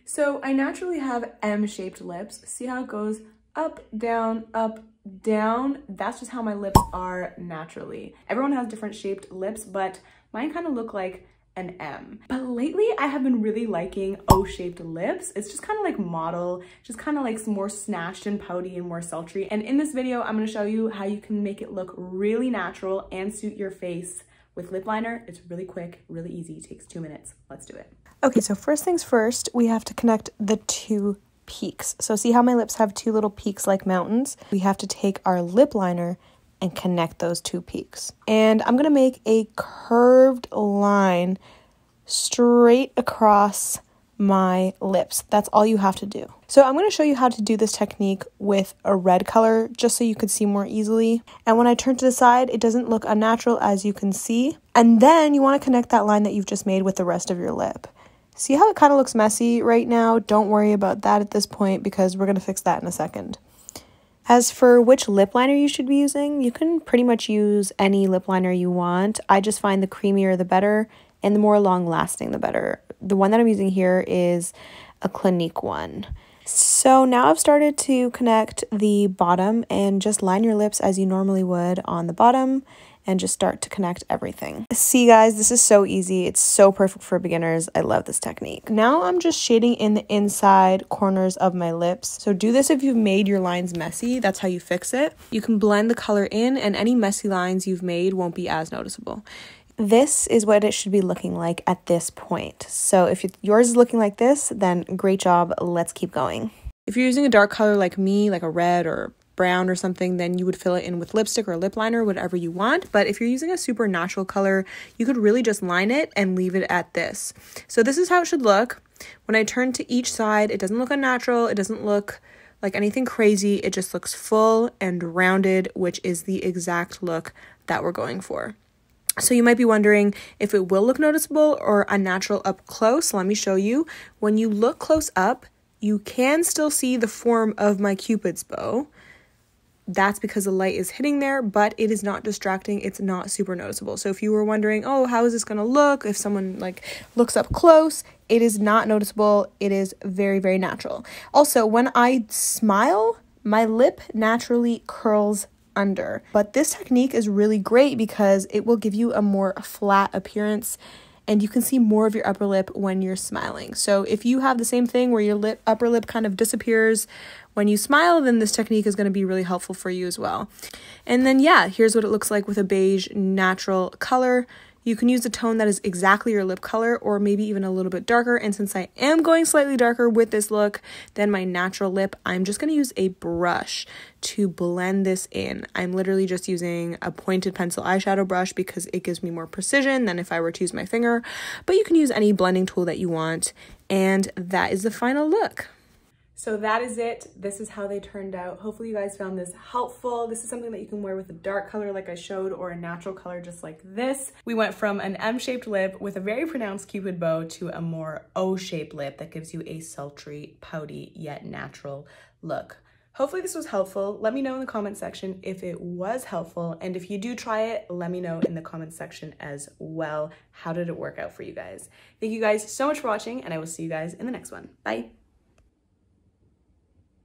So I naturally have M-shaped lips. See how it goes up, down, up, down? That's just how my lips are naturally. Everyone has different shaped lips, but mine kind of look like an M. But lately I have been really liking O-shaped lips. It's just kind of like model, just kind of like more snatched and pouty and more sultry. And in this video, I'm gonna show you how you can make it look really natural and suit your face with lip liner. It's really quick, really easy, it takes 2 minutes. Let's do it. Okay, so first things first, we have to connect the two peaks. So see how my lips have two little peaks like mountains? We have to take our lip liner and connect those two peaks. And I'm gonna make a curved line straight across my lips. That's all you have to do. So I'm going to show you how to do this technique with a red color just so you could see more easily. And when I turn to the side, it doesn't look unnatural, as you can see. And then you want to connect that line that you've just made with the rest of your lip. See how it kind of looks messy right now? Don't worry about that at this point because we're going to fix that in a second. As for which lip liner you should be using, you can pretty much use any lip liner you want. I just find the creamier the better and the more long lasting the better. The one that I'm using here is a Clinique one. So now I've started to connect the bottom and just line your lips as you normally would on the bottom and just start to connect everything. See guys, this is so easy. It's so perfect for beginners. I love this technique. Now I'm just shading in the inside corners of my lips. So do this if you've made your lines messy. That's how you fix it. You can blend the color in and any messy lines you've made won't be as noticeable. This is what it should be looking like at this point. So if yours is looking like this, then great job. Let's keep going. If you're using a dark color like me, like a red or brown or something, then you would fill it in with lipstick or lip liner, whatever you want. But if you're using a super natural color, you could really just line it and leave it at this. So this is how it should look. When I turn to each side, it doesn't look unnatural. It doesn't look like anything crazy. It just looks full and rounded, which is the exact look that we're going for. So you might be wondering if it will look noticeable or unnatural up close. Let me show you. When you look close up, you can still see the form of my Cupid's bow. That's because the light is hitting there, but it is not distracting. It's not super noticeable. So if you were wondering, oh, how is this going to look if someone looks up close, it is not noticeable. It is very, very natural. Also, when I smile, my lip naturally curls under. But this technique is really great because it will give you a more flat appearance and you can see more of your upper lip when you're smiling. So if you have the same thing where your upper lip kind of disappears when you smile, then this technique is going to be really helpful for you as well. And then yeah, here's what it looks like with a beige natural color. You can use a tone that is exactly your lip color or maybe even a little bit darker. And since I am going slightly darker with this look than my natural lip, I'm just going to use a brush to blend this in. I'm literally just using a pointed pencil eyeshadow brush because it gives me more precision than if I were to use my finger. But you can use any blending tool that you want. And that is the final look. So that is it. This is how they turned out. Hopefully you guys found this helpful. This is something that you can wear with a dark color like I showed or a natural color just like this. We went from an M-shaped lip with a very pronounced Cupid bow to a more O-shaped lip that gives you a sultry, pouty, yet natural look. Hopefully this was helpful. Let me know in the comment section if it was helpful. And if you do try it, let me know in the comment section as well. How did it work out for you guys? Thank you guys so much for watching and I will see you guys in the next one. Bye.